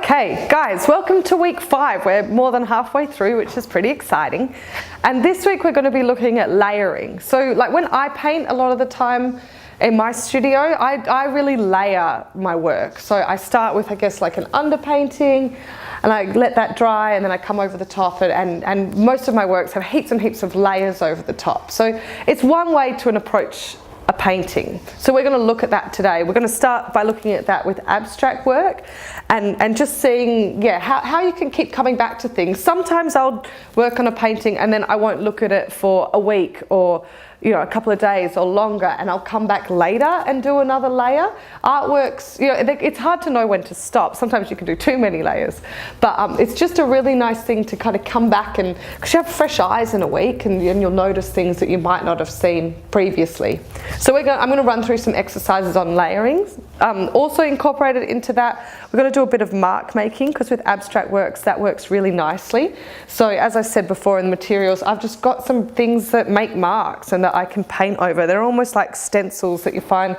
Okay, guys, welcome to week 5. We're more than halfway through, which is pretty exciting. And this week we're going to be looking at layering. So like when I paint a lot of the time in my studio, I really layer my work. So I start with, I guess, like an underpainting, and I let that dry, and then I come over the top, and most of my works have heaps and heaps of layers over the top. So it's one way to approach a painting. So we're going to look at that today. We're going to start by looking at that with abstract work and just seeing how you can keep coming back to things. Sometimes I'll work on a painting and then I won't look at it for a week or a couple of days or longer, and I'll come back later and do another layer. Artworks, it's hard to know when to stop. Sometimes you can do too many layers, but it's just a really nice thing to kind of come back, and because you have fresh eyes in a week, and you'll notice things that you might not have seen previously. So I'm going to run through some exercises on layering. Also incorporated into that, we're going to do a bit of mark making, because with abstract works that works really nicely. So as I said before in the materials, I've just got some things that make marks and that I can paint over. They're almost like stencils that you find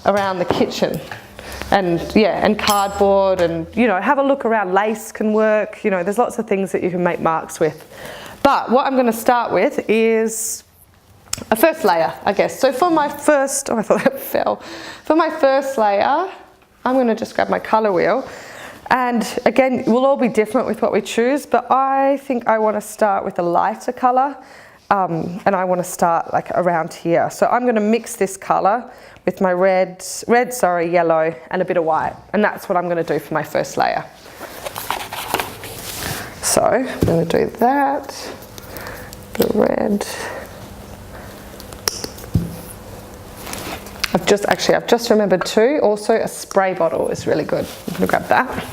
around the kitchen, and cardboard, and have a look around. Lace can work. There's lots of things that you can make marks with. But what I'm going to start with is a first layer, I guess. So for my first, I thought that fell. For my first layer, I'm going to just grab my colour wheel. And again, we'll all be different with what we choose, but I think I want to start with a lighter colour. And I want to start like around here. So I'm going to mix this colour with my yellow, and a bit of white. And that's what I'm going to do for my first layer. So I'm going to do that, the red. I've just remembered too, also a spray bottle is really good. I'm going to grab that.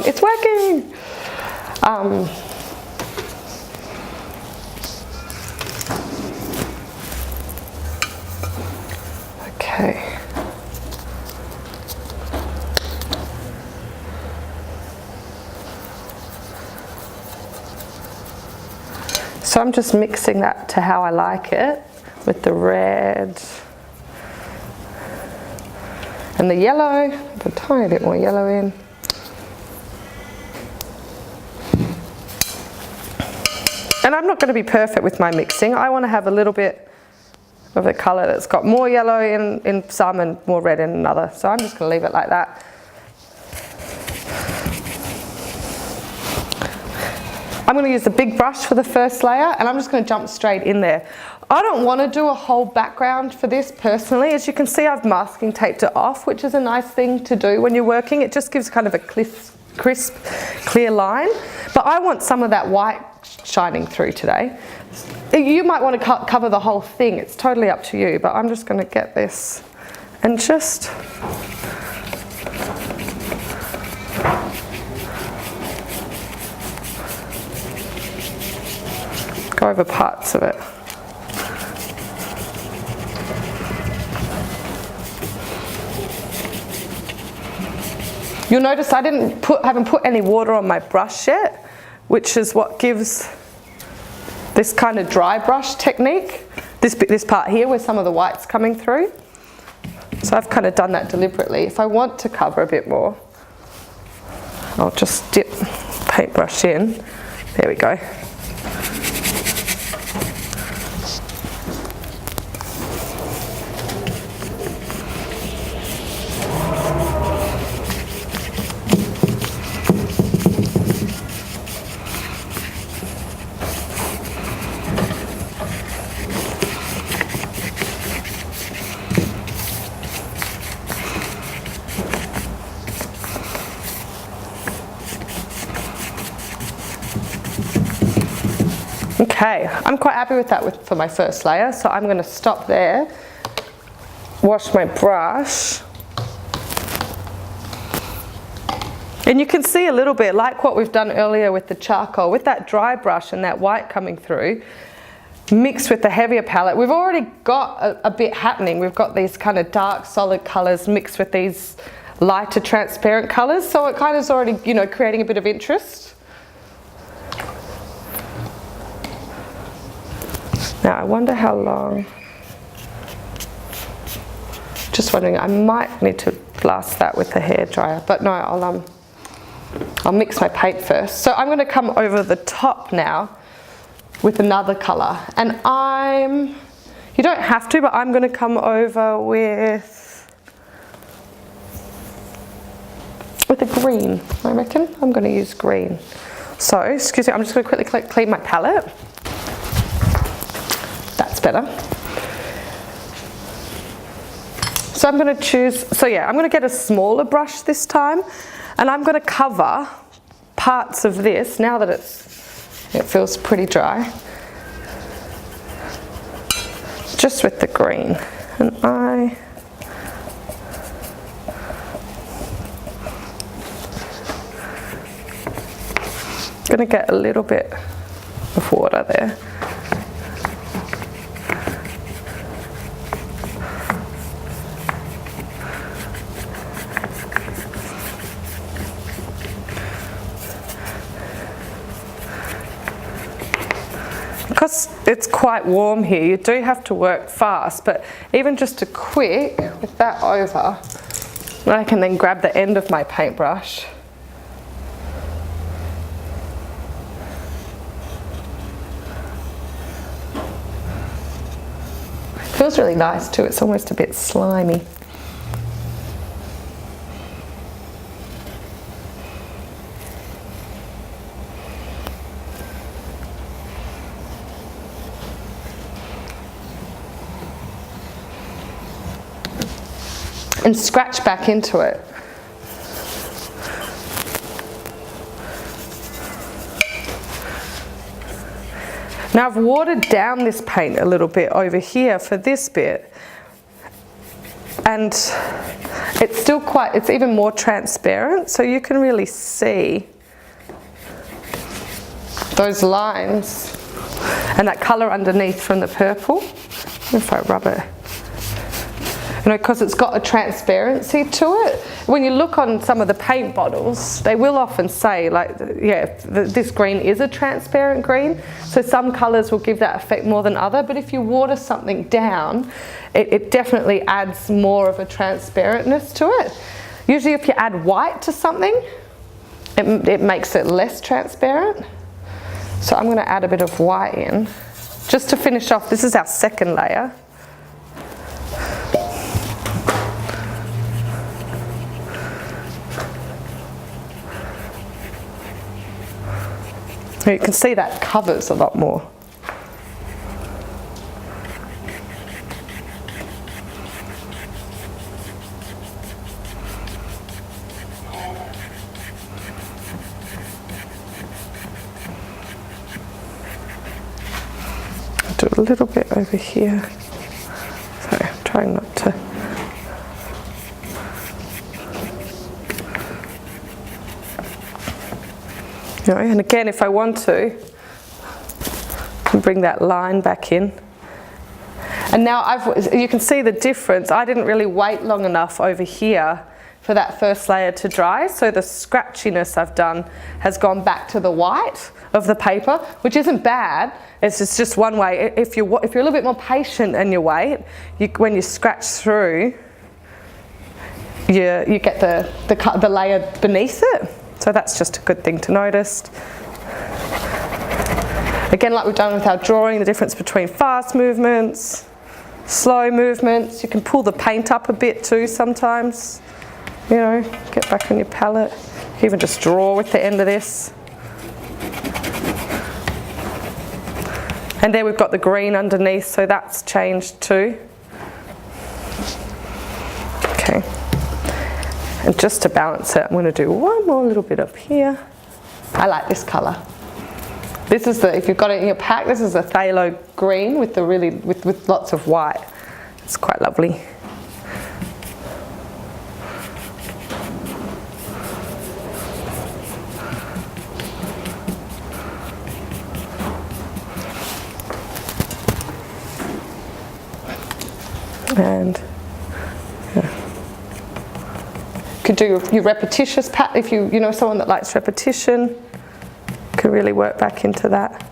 It's working! Okay. So I'm just mixing that to how I like it, with the red and the yellow. Put a tiny bit more yellow in. And I'm not going to be perfect with my mixing. I want to have a little bit of a colour that's got more yellow in some and more red in another. So I'm just going to leave it like that. I'm going to use the big brush for the first layer, and I'm just going to jump straight in there. I don't want to do a whole background for this personally. As you can see, I've masking taped it off, which is a nice thing to do when you're working. It just gives kind of a crisp, clear line. But I want some of that white shining through today. You might want to cover the whole thing. It's totally up to you, but I'm just going to get this and just go over parts of it. You'll notice I haven't put any water on my brush yet, which is what gives this kind of dry brush technique, this part here where some of the white's coming through. So I've kind of done that deliberately. If I want to cover a bit more, I'll just dip paintbrush in. There we go. Okay, I'm quite happy with that for my first layer, so I'm going to stop there, wash my brush, and you can see a little bit like what we've done earlier with the charcoal, with that dry brush and that white coming through, mixed with the heavier palette. We've already got a bit happening. We've got these kind of dark solid colours mixed with these lighter transparent colours, so it kind of is already, creating a bit of interest. Now I wonder how long. Just wondering, I might need to blast that with the hairdryer. But no, I'll mix my paint first. So I'm going to come over the top now with another colour. And you don't have to, but I'm going to come over with a green, I reckon. I'm going to use green. So, excuse me, I'm just going to quickly clean my palette. That's better. So I'm going to choose, I'm going to get a smaller brush this time, and I'm going to cover parts of this, now that it feels pretty dry, just with the green. And I'm going to get a little bit of water there. Because it's quite warm here, you do have to work fast, but even just a quick, with that over, I can then grab the end of my paintbrush. It feels really nice too, it's almost a bit slimy. And scratch back into it. Now I've watered down this paint a little bit over here for this bit, and it's even more transparent, so you can really see those lines and that colour underneath from the purple. If I rub it, because it's got a transparency to it. When you look on some of the paint bottles, they will often say, this green is a transparent green. So some colours will give that effect more than other, but if you water something down, it definitely adds more of a transparentness to it. Usually if you add white to something, it makes it less transparent. So I'm going to add a bit of white in, just to finish off. This is our second layer. You can see that covers a lot more. I'll do a little bit over here. Sorry, I'm trying not to. And again, if I want to, I can bring that line back in. And now you can see the difference. I didn't really wait long enough over here for that first layer to dry, so the scratchiness I've done has gone back to the white of the paper, which isn't bad. It's just one way. If you're a little bit more patient and you wait, when you scratch through, you get the layer beneath it. So that's just a good thing to notice. Again, like we've done with our drawing, the difference between fast movements, slow movements. You can pull the paint up a bit too sometimes. Get back on your palette. You can even just draw with the end of this. And there we've got the green underneath, so that's changed too. Okay. And just to balance it, I'm going to do one more little bit up here. I like this colour. This is if you've got it in your pack, this is a phthalo green with with lots of white. It's quite lovely. And could do your repetitious pattern. If you know someone that likes repetition, could really work back into that.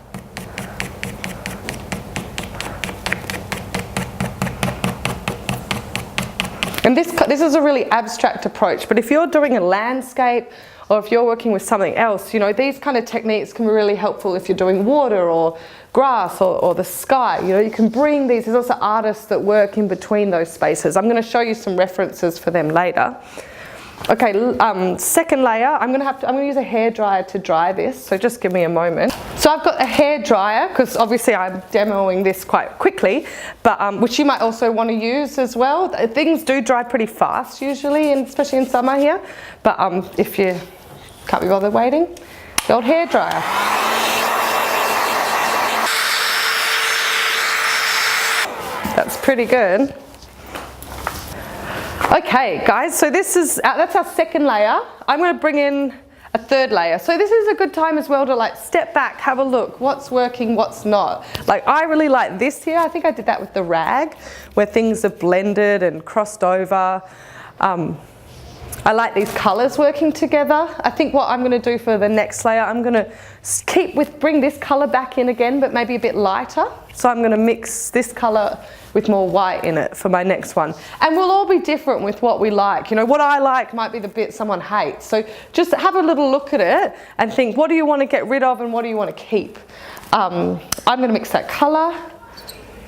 And this is a really abstract approach, but if you're doing a landscape or if you're working with something else, you know, these kind of techniques can be really helpful if you're doing water or grass or the sky. You know, you can bring these. There's also artists that work in between those spaces. I'm going to show you some references for them later. Okay, second layer, I'm going to use a hairdryer to dry this, so just give me a moment. So I've got a hairdryer, because obviously I'm demoing this quite quickly, but which you might also want to use as well. Things do dry pretty fast usually, and especially in summer here, but if you can't be bothered waiting, the old hairdryer. That's pretty good. Okay guys, so this is, that's our second layer. I'm going to bring in a third layer. So this is a good time as well to like step back, have a look, what's working, what's not. Like I really like this here. I think I did that with the rag, where things are blended and crossed over. I like these colours working together. I think what I'm going to do for the next layer, I'm going to bring this colour back in again, but maybe a bit lighter. So I'm going to mix this colour with more white in it for my next one. And we'll all be different with what we like. You know, what I like might be the bit someone hates. So just have a little look at it and think, what do you want to get rid of and what do you want to keep? I'm going to mix that colour.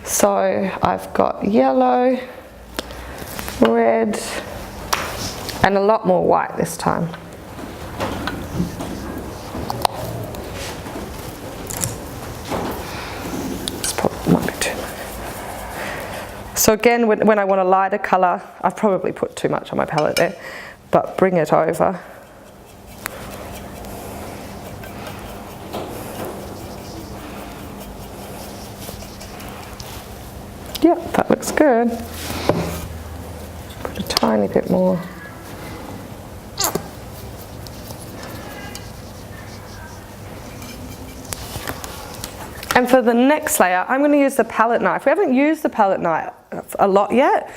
So I've got yellow, red, and a lot more white this time. This probably might be too much. So again, when I want a lighter colour, I've probably put too much on my palette there, but bring it over. Yep, that looks good. Put a tiny bit more. And for the next layer, I'm going to use the palette knife. We haven't used the palette knife a lot yet,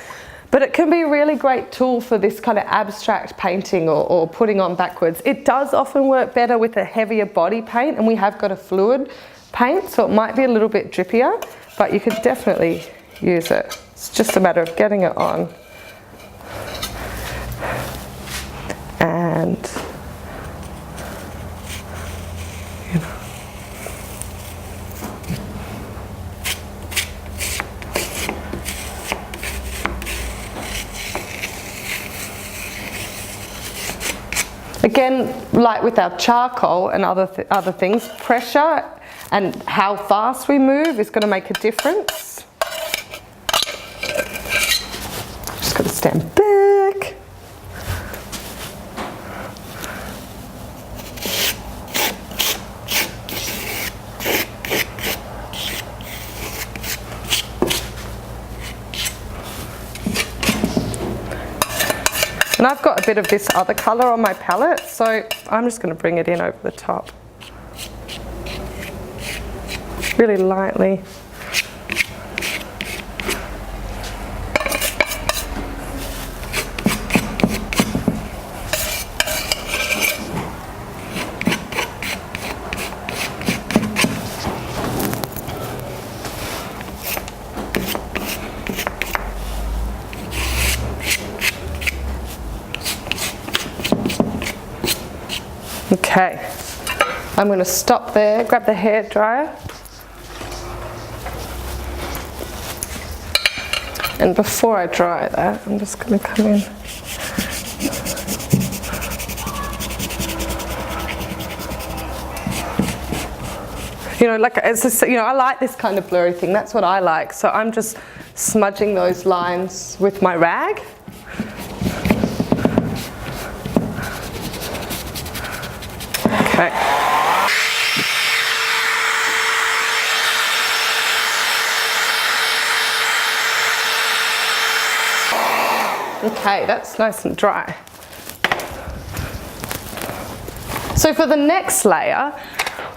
but it can be a really great tool for this kind of abstract painting or putting on backwards. It does often work better with a heavier body paint, and we have got a fluid paint, so it might be a little bit drippier, but you could definitely use it. It's just a matter of getting it on. And, you know. Again, like with our charcoal and other things, pressure and how fast we move is going to make a difference. Just got to stand back. And I've got a bit of this other colour on my palette, so I'm just going to bring it in over the top. Really lightly. Okay, I'm going to stop there, grab the hairdryer, and before I dry that, I'm just going to come in. You know, like I like this kind of blurry thing. That's what I like. So I'm just smudging those lines with my rag. Okay. Okay, that's nice and dry. So for the next layer,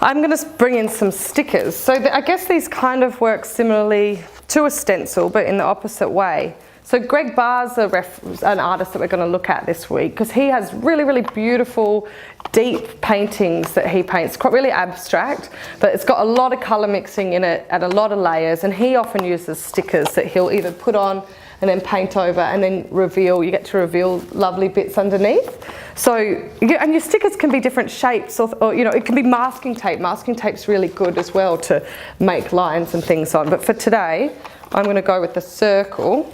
I'm going to bring in some stickers. So I guess these kind of work similarly to a stencil, but in the opposite way. So Greg Barr's an artist that we're going to look at this week, because he has really, really beautiful, deep paintings that he paints, quite really abstract, but it's got a lot of colour mixing in it and a lot of layers, and he often uses stickers that he'll either put on and then paint over, and then reveal. You get to reveal lovely bits underneath. So, and your stickers can be different shapes, or you know, it can be masking tape. Masking tape's really good as well to make lines and things on. But for today, I'm going to go with the circle.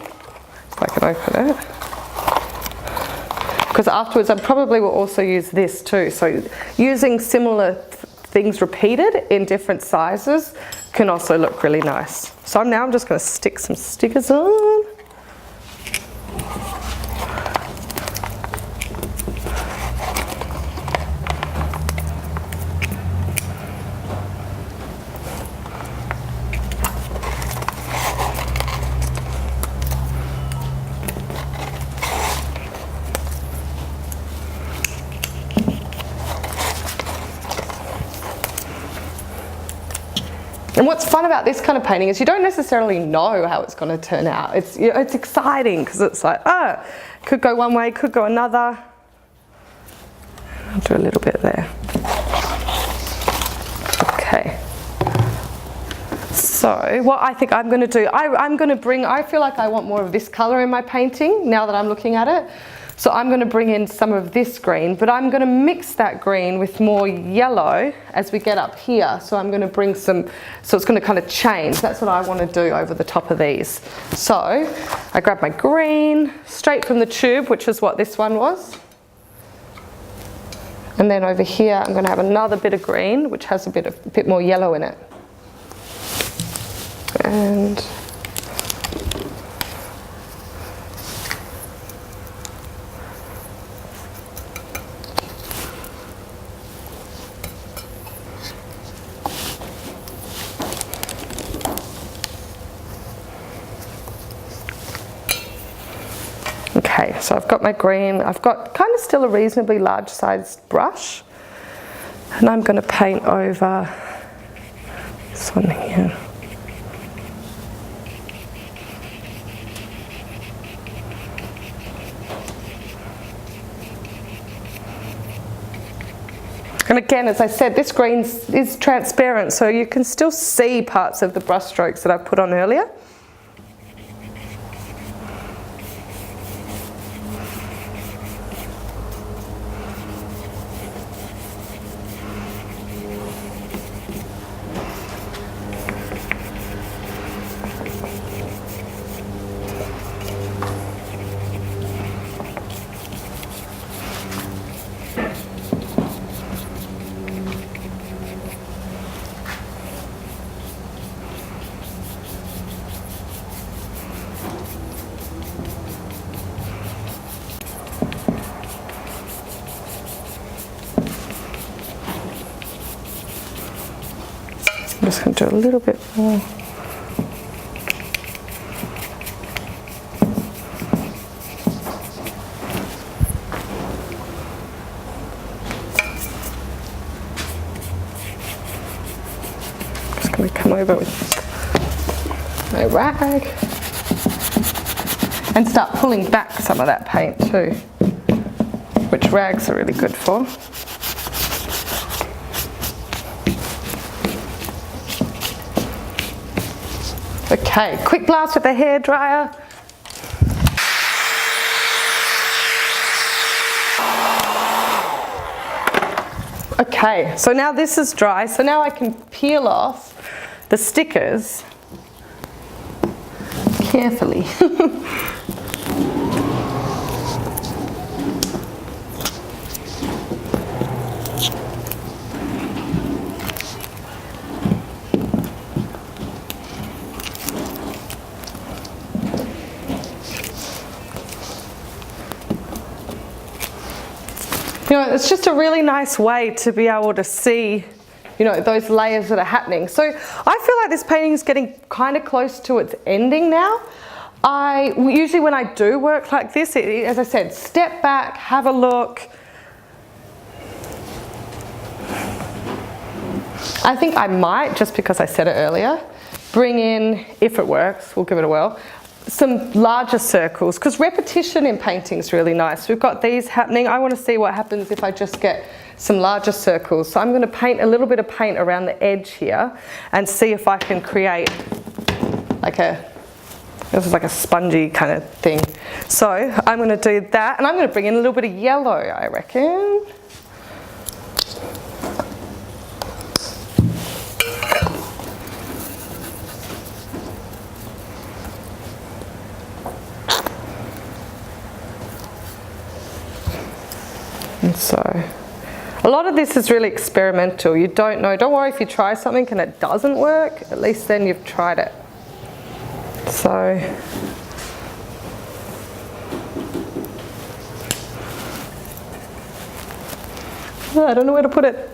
If I can open it. Because afterwards I probably will also use this too. So using similar things repeated in different sizes can also look really nice. So I'm just going to stick some stickers on. And what's fun about this kind of painting is you don't necessarily know how it's going to turn out. It's, you know, it's exciting because it's like, could go one way, could go another. I'll do a little bit there. Okay. So what I think I'm going to do, I feel like I want more of this colour in my painting now that I'm looking at it. So I'm going to bring in some of this green, but I'm going to mix that green with more yellow as we get up here. So I'm going to bring some, so it's going to kind of change. That's what I want to do over the top of these. So I grab my green straight from the tube, which is what this one was. And then over here, I'm going to have another bit of green, which has a bit more yellow in it. And okay, so I've got my green, I've got kind of still a reasonably large sized brush, and I'm going to paint over this one here. And again, as I said, this green is transparent, so you can still see parts of the brush strokes that I put on earlier. I'm just going to do a little bit more. Just going to come over with my rag and start pulling back some of that paint too, which rags are really good for. Okay, quick blast with the hairdryer. Okay, so now this is dry, so now I can peel off the stickers carefully. You know, it's just a really nice way to be able to see, you know, those layers that are happening. So I feel like this painting is getting kind of close to its ending now. Usually when I do work like this, as I said, step back, have a look. I think I might, just because I said it earlier, bring in, if it works, we'll give it a whirl, some larger circles, because repetition in painting is really nice. We've got these happening. I want to see what happens if I just get some larger circles. So I'm going to paint a little bit of paint around the edge here and see if I can create like a This is like a spongy kind of thing. So I'm going to do that, and I'm going to bring in a little bit of yellow, I reckon. And so a lot of this is really experimental. You don't know. Don't worry if you try something and it doesn't work. At least then you've tried it. So I don't know where to put it.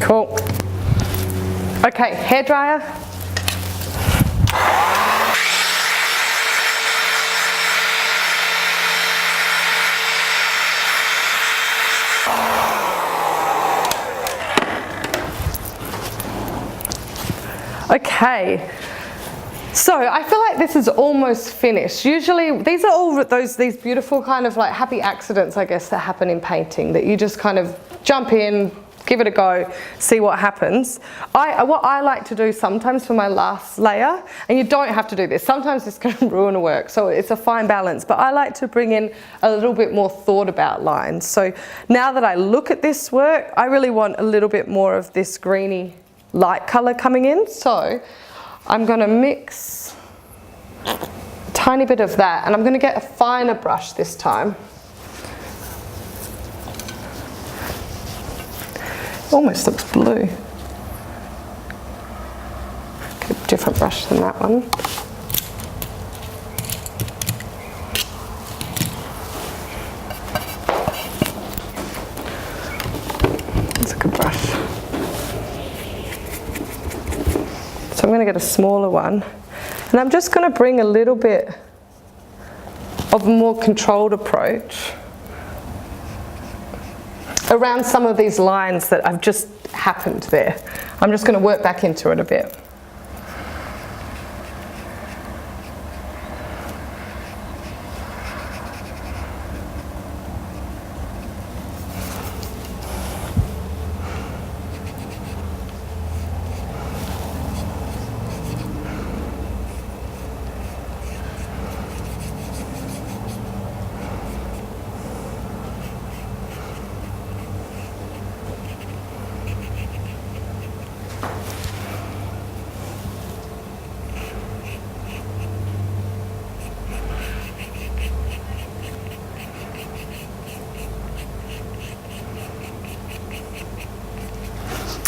Cool. Okay, hairdryer. Okay. So I feel like this is almost finished. Usually these are all these beautiful kind of like happy accidents, I guess, that happen in painting, that you just kind of jump in, give it a go, see what happens. What I like to do sometimes for my last layer, and you don't have to do this, sometimes this can ruin a work, so it's a fine balance, but I like to bring in a little bit more thought about lines. So now that I look at this work, I really want a little bit more of this greeny light colour coming in, so I'm going to mix a tiny bit of that, and I'm going to get a finer brush this time. Almost looks blue. Get a different brush than that one. That's a good brush. So I'm going to get a smaller one, and I'm just going to bring a little bit of a more controlled approach around some of these lines that have just happened there. I'm just going to work back into it a bit.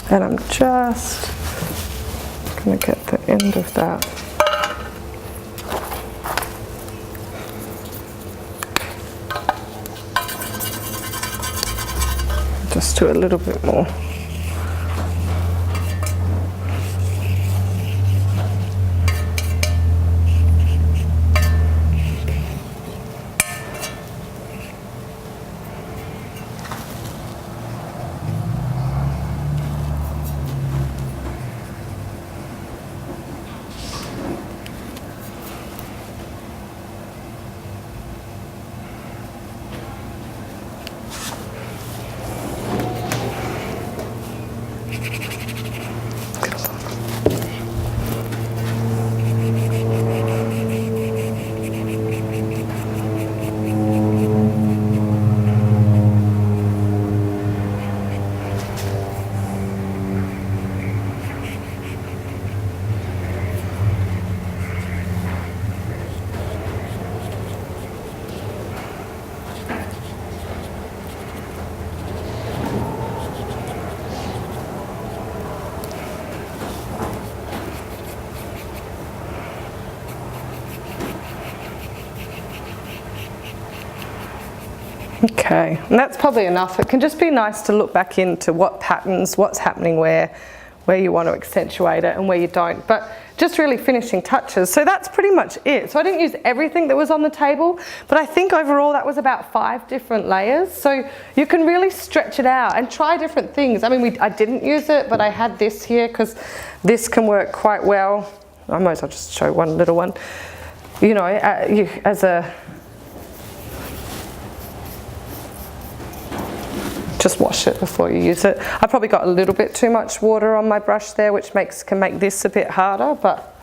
And I'm just going to get the end of that. Just do a little bit more. Okay, and that's probably enough. It can just be nice to look back into what patterns, what's happening where, where you want to accentuate it and where you don't. But just really finishing touches. So that's pretty much it. So I didn't use everything that was on the table, but I think overall that was about 5 different layers. So you can really stretch it out and try different things. I mean, I didn't use it, but I had this here because this can work quite well. I might as well just show one little one. You know, as a, just wash it before you use it. I probably got a little bit too much water on my brush there, which can make this a bit harder, but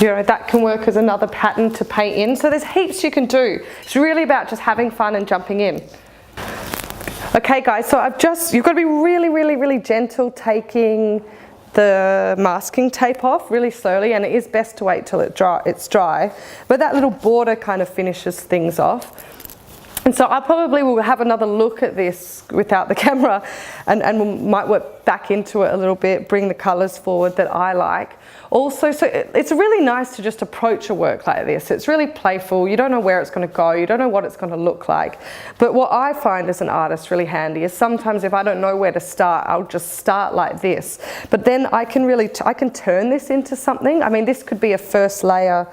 you know, that can work as another pattern to paint in. So there's heaps you can do. It's really about just having fun and jumping in. Okay guys, so you've got to be really, really, really gentle taking the masking tape off really slowly, and it is best to wait till it's dry. But that little border kind of finishes things off. And so I probably will have another look at this without the camera and we might work back into it a little bit, bring the colours forward that I like. Also, so it's really nice to just approach a work like this. It's really playful. You don't know where it's going to go. You don't know what it's going to look like. But what I find as an artist really handy is sometimes if I don't know where to start, I'll just start like this. But then I can turn this into something. I mean, this could be a first layer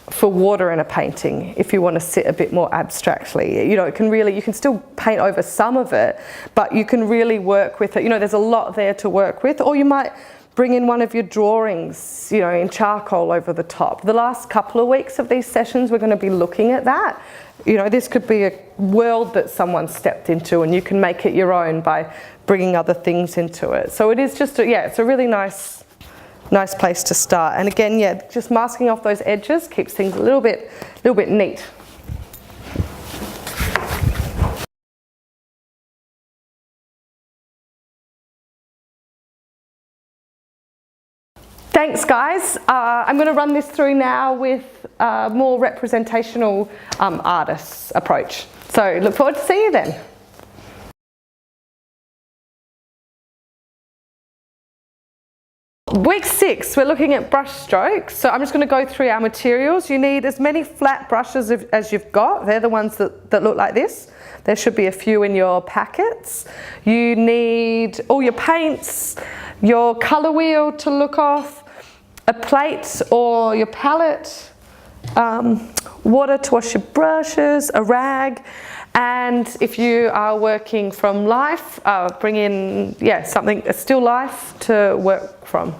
for water in a painting if you want to sit a bit more abstractly. You know, you can still paint over some of it, but you can really work with it. You know, there's a lot there to work with. Or you might bring in one of your drawings, you know, in charcoal over the top. The last couple of weeks of these sessions, we're going to be looking at that. You know, this could be a world that someone stepped into, and you can make it your own by bringing other things into it. So it is just, it's a really nice place to start. And again, just masking off those edges keeps things a little bit neat. Thanks guys. I'm going to run this through now with a more representational artist's approach. So look forward to seeing you then. Week 6, we're looking at brush strokes. So I'm just going to go through our materials. You need as many flat brushes as you've got. They're the ones that look like this. There should be a few in your packets. You need all your paints, your colour wheel to look off, a plate or your palette, water to wash your brushes, a rag, and if you are working from life, bring in a still life to work from.